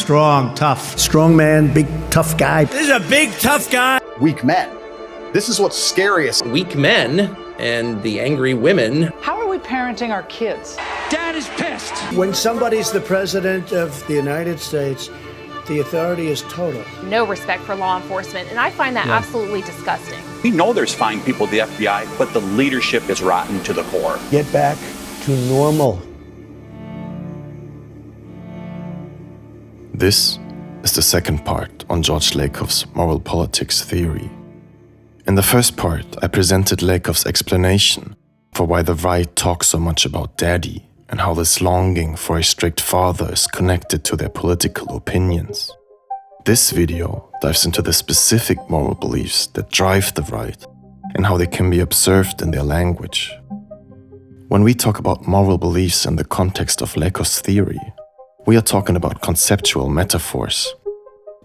strong, tough. Strong man, big, tough guy. This is a big, tough guy. Weak men. This is what's scariest. Weak men and the angry women. How are we parenting our kids? Dad is pissed. When somebody's the president of the United States, the authority is total. No respect for law enforcement, and I find that absolutely disgusting. We know there's fine people at the FBI, but the leadership is rotten to the core. Get back to normal. This is the second part on George Lakoff's moral politics theory. In the first part, I presented Lakoff's explanation for why the right talks so much about daddy and how this longing for a strict father is connected to their political opinions. This video dives into the specific moral beliefs that drive the right and how they can be observed in their language. When we talk about moral beliefs in the context of Lakoff's theory, we are talking about conceptual metaphors.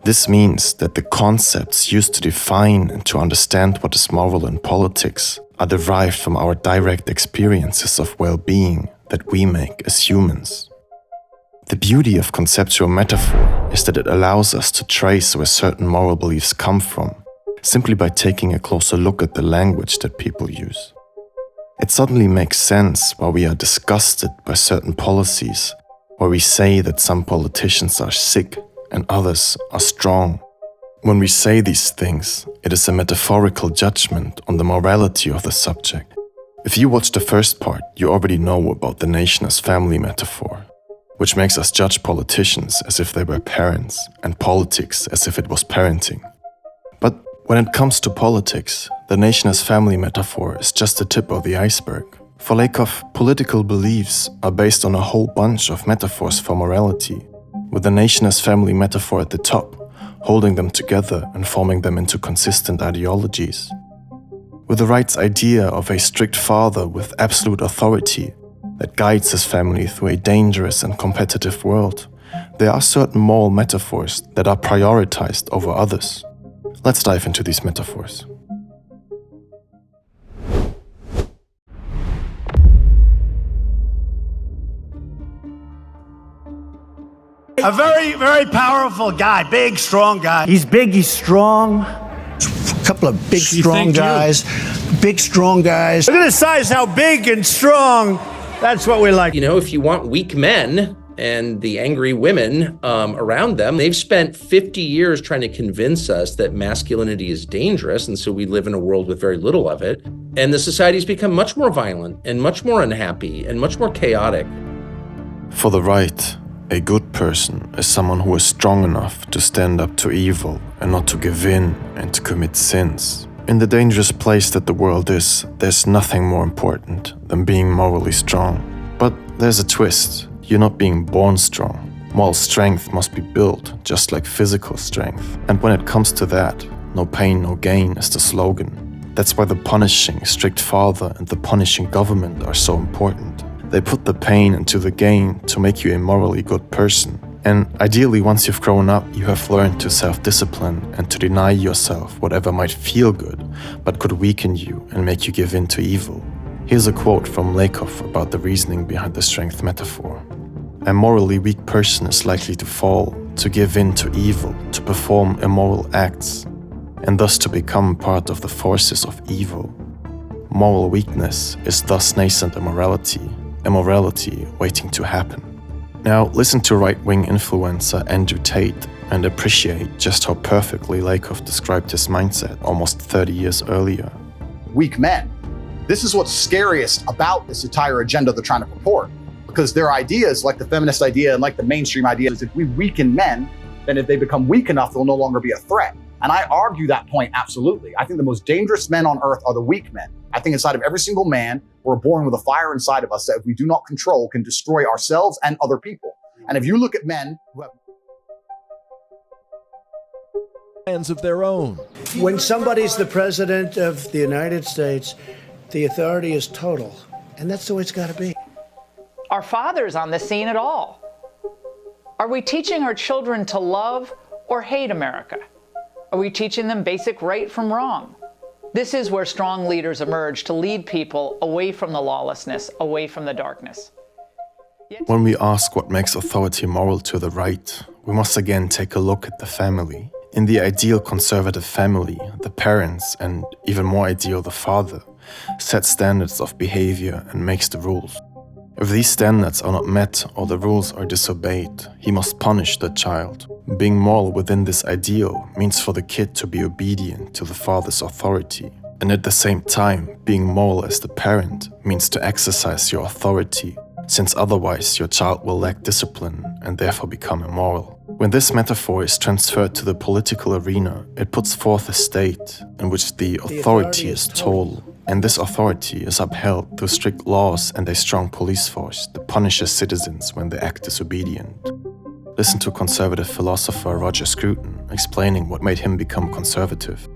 This means that the concepts used to define and to understand what is moral in politics are derived from our direct experiences of well-being that we make as humans. The beauty of conceptual metaphor is that it allows us to trace where certain moral beliefs come from, simply by taking a closer look at the language that people use. It suddenly makes sense why we are disgusted by certain policies, why we say that some politicians are sick and others are strong. When we say these things, it is a metaphorical judgment on the morality of the subject. If you watch the first part, you already know about the nation as family metaphor, which makes us judge politicians as if they were parents and politics as if it was parenting. But when it comes to politics, the nation as family metaphor is just the tip of the iceberg. For Lakoff, political beliefs are based on a whole bunch of metaphors for morality, with the nation as family metaphor at the top, holding them together and forming them into consistent ideologies. With the right's idea of a strict father with absolute authority that guides his family through a dangerous and competitive world, there are certain moral metaphors that are prioritized over others. Let's dive into these metaphors. A very, very powerful guy, big, strong guy. He's big, he's strong. A couple of big, strong guys. Big, strong guys. Look at the size, how big and strong. That's what we like. You know, if you want weak men and the angry women around them, they've spent 50 years trying to convince us that masculinity is dangerous, and so we live in a world with very little of it. And the society's become much more violent and much more unhappy and much more chaotic. For the right, a good person is someone who is strong enough to stand up to evil and not to give in and to commit sins. In the dangerous place that the world is, there's nothing more important than being morally strong. But there's a twist. You're not being born strong. Moral strength must be built, just like physical strength. And when it comes to that, no pain, no gain is the slogan. That's why the punishing strict father and the punishing government are so important. They put the pain into the gain to make you a morally good person. And ideally, once you've grown up, you have learned to self-discipline and to deny yourself whatever might feel good, but could weaken you and make you give in to evil. Here's a quote from Lakoff about the reasoning behind the strength metaphor. A morally weak person is likely to fall, to give in to evil, to perform immoral acts, and thus to become part of the forces of evil. Moral weakness is thus nascent immorality waiting to happen. Now listen to right-wing influencer Andrew Tate and appreciate just how perfectly Lakoff described his mindset almost 30 years earlier. Weak men. This is what's scariest about this entire agenda they're trying to purport. Because their ideas, like the feminist idea and like the mainstream idea, is if we weaken men, then if they become weak enough, they'll no longer be a threat. And I argue that point absolutely. I think the most dangerous men on earth are the weak men. I think inside of every single man, we're born with a fire inside of us that if we do not control, can destroy ourselves and other people. And if you look at men who have Plans of their own. When somebody's the president of the United States, the authority is total. And that's the way it's got to be. Are fathers on the scene at all? Are we teaching our children to love or hate America? Are we teaching them basic right from wrong? This is where strong leaders emerge to lead people away from the lawlessness, away from the darkness. When we ask what makes authority moral to the right, we must again take a look at the family. In the ideal conservative family, the parents, and even more ideal the father, set standards of behavior and makes the rules. If these standards are not met or the rules are disobeyed, he must punish the child. Being moral within this ideal means for the kid to be obedient to the father's authority. And at the same time, being moral as the parent means to exercise your authority, since otherwise your child will lack discipline and therefore become immoral. When this metaphor is transferred to the political arena, it puts forth a state in which the authority is total, and this authority is upheld through strict laws and a strong police force that punishes citizens when they act disobedient. Listen to conservative philosopher Roger Scruton explaining what made him become conservative.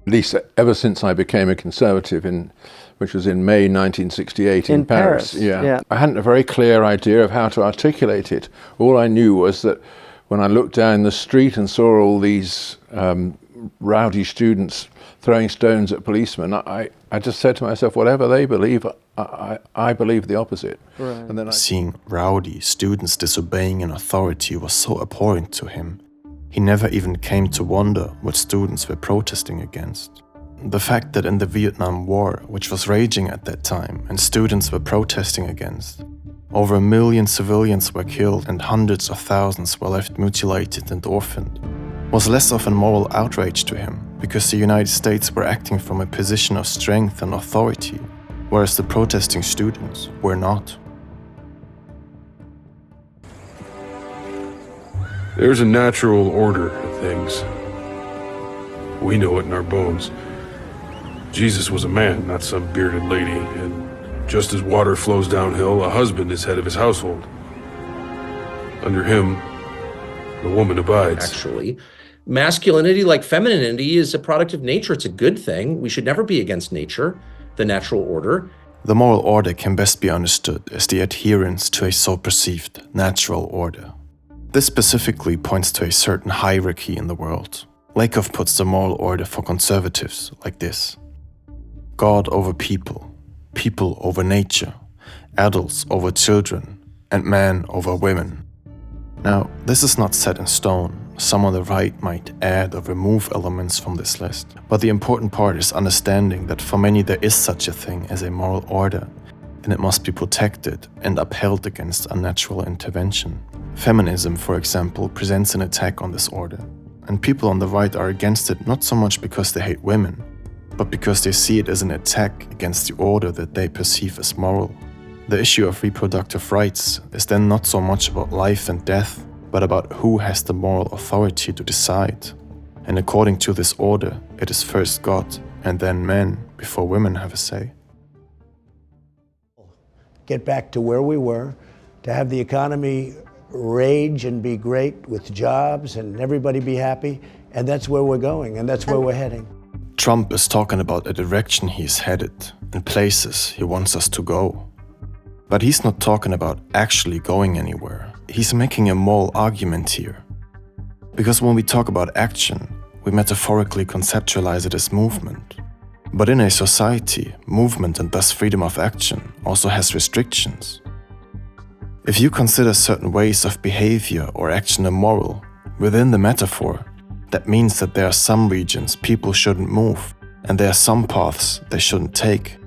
At least ever since I became a conservative, which was in May 1968 in Paris. Yeah. I hadn't a very clear idea of how to articulate it. All I knew was that when I looked down the street and saw all these rowdy students throwing stones at policemen, I just said to myself, whatever they believe, I believe the opposite. Right. And then seeing rowdy students disobeying an authority was so abhorrent to him, he never even came to wonder what students were protesting against. The fact that in the Vietnam War, which was raging at that time, and students were protesting against, over 1 million civilians were killed and hundreds of thousands were left mutilated and orphaned, was less of a moral outrage to him, because the United States were acting from a position of strength and authority, whereas the protesting students were not. There's a natural order to things. We know it in our bones. Jesus was a man, not some bearded lady, and just as water flows downhill, a husband is head of his household. Under him, the woman abides. Actually, masculinity, like femininity, is a product of nature. It's a good thing. We should never be against nature, the natural order. The moral order can best be understood as the adherence to a so-perceived natural order. This specifically points to a certain hierarchy in the world. Lakoff puts the moral order for conservatives like this: God over people, people over nature, adults over children, and man over women. Now, this is not set in stone. Some on the right might add or remove elements from this list, but the important part is understanding that for many there is such a thing as a moral order, and it must be protected and upheld against unnatural intervention. Feminism, for example, presents an attack on this order, and people on the right are against it not so much because they hate women, but because they see it as an attack against the order that they perceive as moral. The issue of reproductive rights is then not so much about life and death, but about who has the moral authority to decide. And according to this order, it is first God and then men before women have a say. Get back to where we were, to have the economy rage and be great with jobs and everybody be happy, and that's where we're going, and that's where we're heading. Trump is talking about a direction he is headed and places he wants us to go. But he's not talking about actually going anywhere. He's making a moral argument here. Because when we talk about action, we metaphorically conceptualize it as movement. But in a society, movement and thus freedom of action also has restrictions. If you consider certain ways of behavior or action immoral, within the metaphor, that means that there are some regions people shouldn't move, and there are some paths they shouldn't take.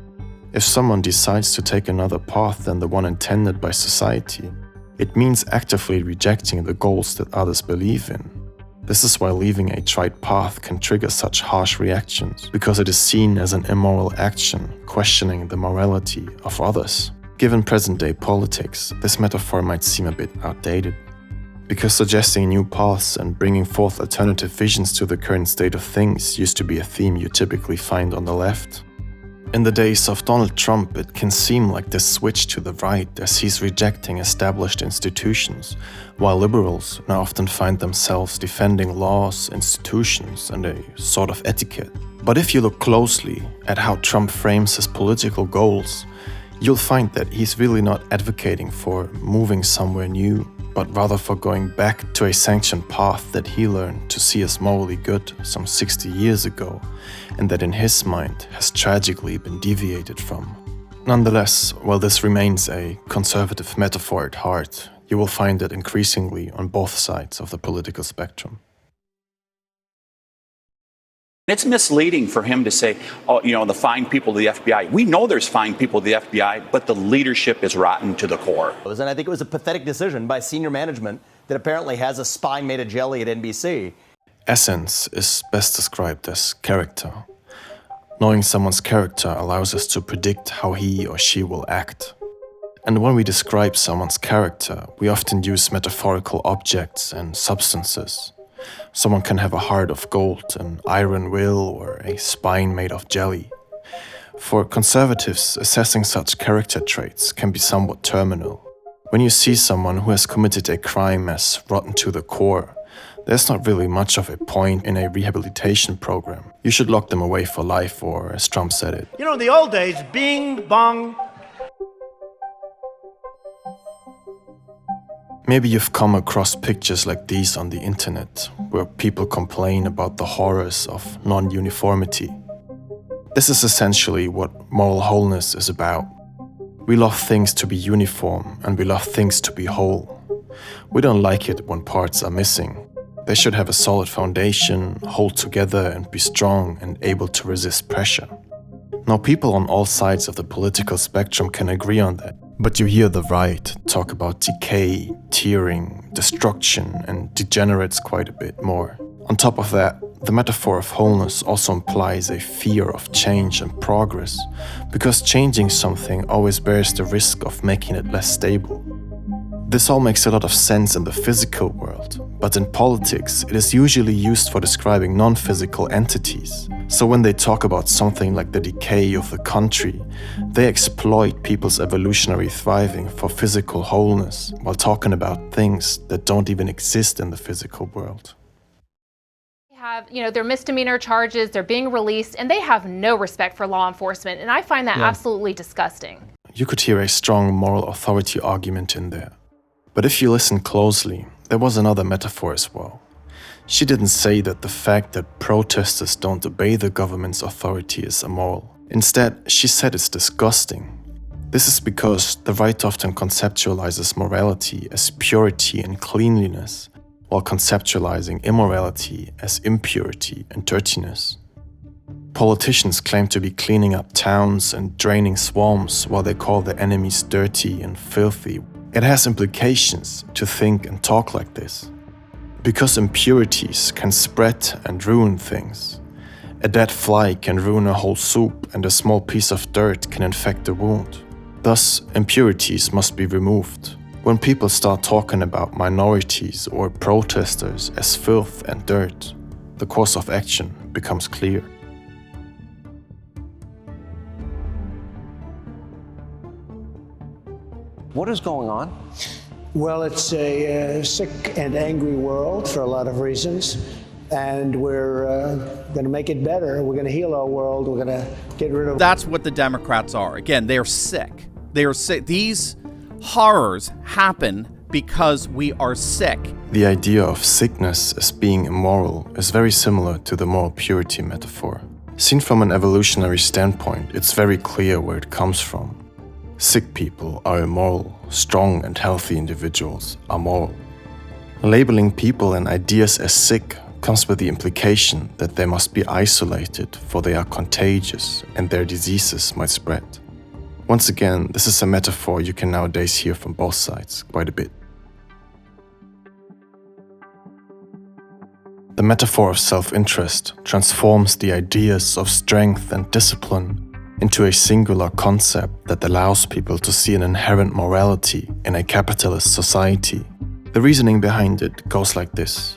If someone decides to take another path than the one intended by society, it means actively rejecting the goals that others believe in. This is why leaving a tried path can trigger such harsh reactions, because it is seen as an immoral action, questioning the morality of others. Given present-day politics, this metaphor might seem a bit outdated, because suggesting new paths and bringing forth alternative visions to the current state of things used to be a theme you typically find on the left. In the days of Donald Trump, it can seem like this switch to the right as he's rejecting established institutions, while liberals now often find themselves defending laws, institutions, and a sort of etiquette. But if you look closely at how Trump frames his political goals, you'll find that he's really not advocating for moving somewhere new, but rather for going back to a sanctioned path that he learned to see as morally good some 60 years ago, and that in his mind has tragically been deviated from. Nonetheless, while this remains a conservative metaphor at heart, You will find it increasingly on both sides of the political spectrum. It's misleading for him to say, oh, you know, the fine people of the FBI. We know there's fine people of the FBI, but the leadership is rotten to the core. And I think it was a pathetic decision by senior management that apparently has a spine made of jelly at NBC. Essence is best described as character. Knowing someone's character allows us to predict how he or she will act. And when we describe someone's character, we often use metaphorical objects and substances. Someone can have a heart of gold, an iron will, or a spine made of jelly. For conservatives, assessing such character traits can be somewhat terminal. When you see someone who has committed a crime as rotten to the core, there's not really much of a point in a rehabilitation program. You should lock them away for life, or as Trump said it. You know, in the old days, bing, bong. Maybe you've come across pictures like these on the internet, where people complain about the horrors of non-uniformity. This is essentially what moral wholeness is about. We love things to be uniform, and we love things to be whole. We don't like it when parts are missing. They should have a solid foundation, hold together, and be strong and able to resist pressure. Now, people on all sides of the political spectrum can agree on that. But you hear the right talk about decay, tearing, destruction, and degenerates quite a bit more. On top of that, the metaphor of wholeness also implies a fear of change and progress, because changing something always bears the risk of making it less stable. This all makes a lot of sense in the physical world, but in politics, it is usually used for describing non-physical entities. So when they talk about something like the decay of the country, they exploit people's evolutionary thriving for physical wholeness, while talking about things that don't even exist in the physical world. Their misdemeanor charges, they're being released, and they have no respect for law enforcement, and I find that absolutely disgusting. You could hear a strong moral authority argument in there. But if you listen closely, there was another metaphor as well. She didn't say that the fact that protesters don't obey the government's authority is immoral. Instead, she said it's disgusting. This is because the right often conceptualizes morality as purity and cleanliness, while conceptualizing immorality as impurity and dirtiness. Politicians claim to be cleaning up towns and draining swamps while they call their enemies dirty and filthy. It has implications to think and talk like this. Because impurities can spread and ruin things. A dead fly can ruin a whole soup, and a small piece of dirt can infect a wound. Thus, impurities must be removed. When people start talking about minorities or protesters as filth and dirt, the course of action becomes clear. What is going on? Well, it's a sick and angry world for a lot of reasons, and we're going to make it better. We're going to heal our world. We're going to get rid of... That's what the Democrats are. Again, they are sick. They are sick. These horrors happen because we are sick. The idea of sickness as being immoral is very similar to the moral purity metaphor. Seen from an evolutionary standpoint, it's very clear where it comes from. Sick people are immoral, strong and healthy individuals are moral. Labeling people and ideas as sick comes with the implication that they must be isolated, for they are contagious and their diseases might spread. Once again, this is a metaphor you can nowadays hear from both sides quite a bit. The metaphor of self-interest transforms the ideas of strength and discipline into a singular concept that allows people to see an inherent morality in a capitalist society. The reasoning behind it goes like this.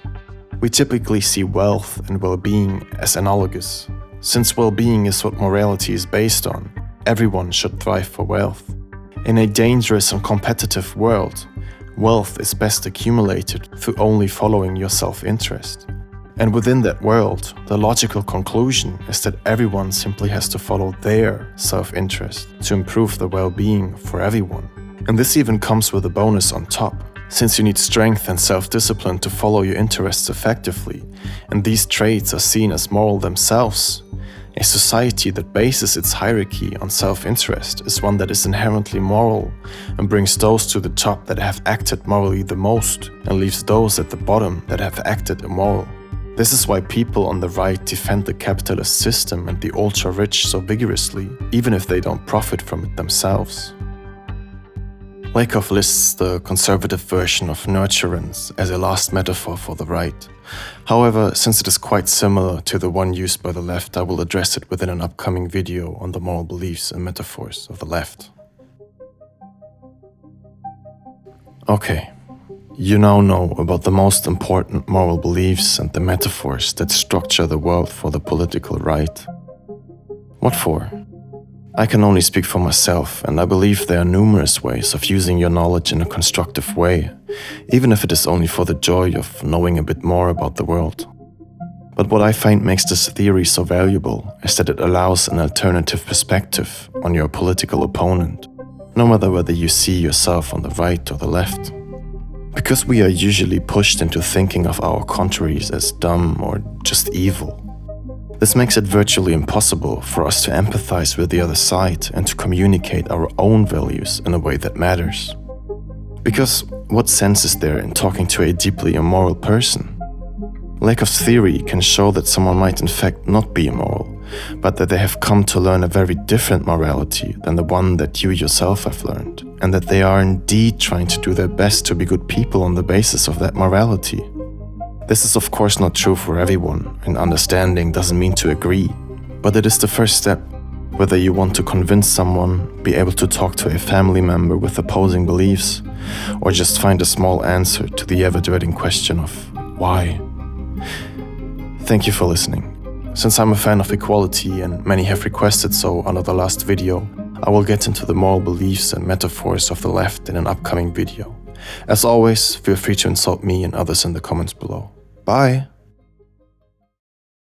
We typically see wealth and well-being as analogous. Since well-being is what morality is based on, everyone should thrive for wealth. In a dangerous and competitive world, wealth is best accumulated through only following your self-interest. And within that world, the logical conclusion is that everyone simply has to follow their self-interest to improve the well-being for everyone. And this even comes with a bonus on top. Since you need strength and self-discipline to follow your interests effectively, and these traits are seen as moral themselves, A society that bases its hierarchy on self-interest is one that is inherently moral and brings those to the top that have acted morally the most and leaves those at the bottom that have acted immoral. This is why people on the right defend the capitalist system and the ultra-rich so vigorously, even if they don't profit from it themselves. Lakoff lists the conservative version of nurturance as a last metaphor for the right. However, since it is quite similar to the one used by the left, I will address it within an upcoming video on the moral beliefs and metaphors of the left. Okay, you now know about the most important moral beliefs and the metaphors that structure the world for the political right. What for? I can only speak for myself, and I believe there are numerous ways of using your knowledge in a constructive way, even if it is only for the joy of knowing a bit more about the world. But what I find makes this theory so valuable is that it allows an alternative perspective on your political opponent, no matter whether you see yourself on the right or the left. Because we are usually pushed into thinking of our contraries as dumb or just evil. This makes it virtually impossible for us to empathize with the other side and to communicate our own values in a way that matters. Because what sense is there in talking to a deeply immoral person? Lakoff's theory can show that someone might in fact not be immoral, but that they have come to learn a very different morality than the one that you yourself have learned, and that they are indeed trying to do their best to be good people on the basis of that morality. This is of course not true for everyone, and understanding doesn't mean to agree, but it is the first step. Whether you want to convince someone, be able to talk to a family member with opposing beliefs, or just find a small answer to the ever-dreading question of why. Thank you for listening. Since I'm a fan of equality and many have requested so under the last video, I will get into the moral beliefs and metaphors of the left in an upcoming video. As always, feel free to insult me and others in the comments below. Bye!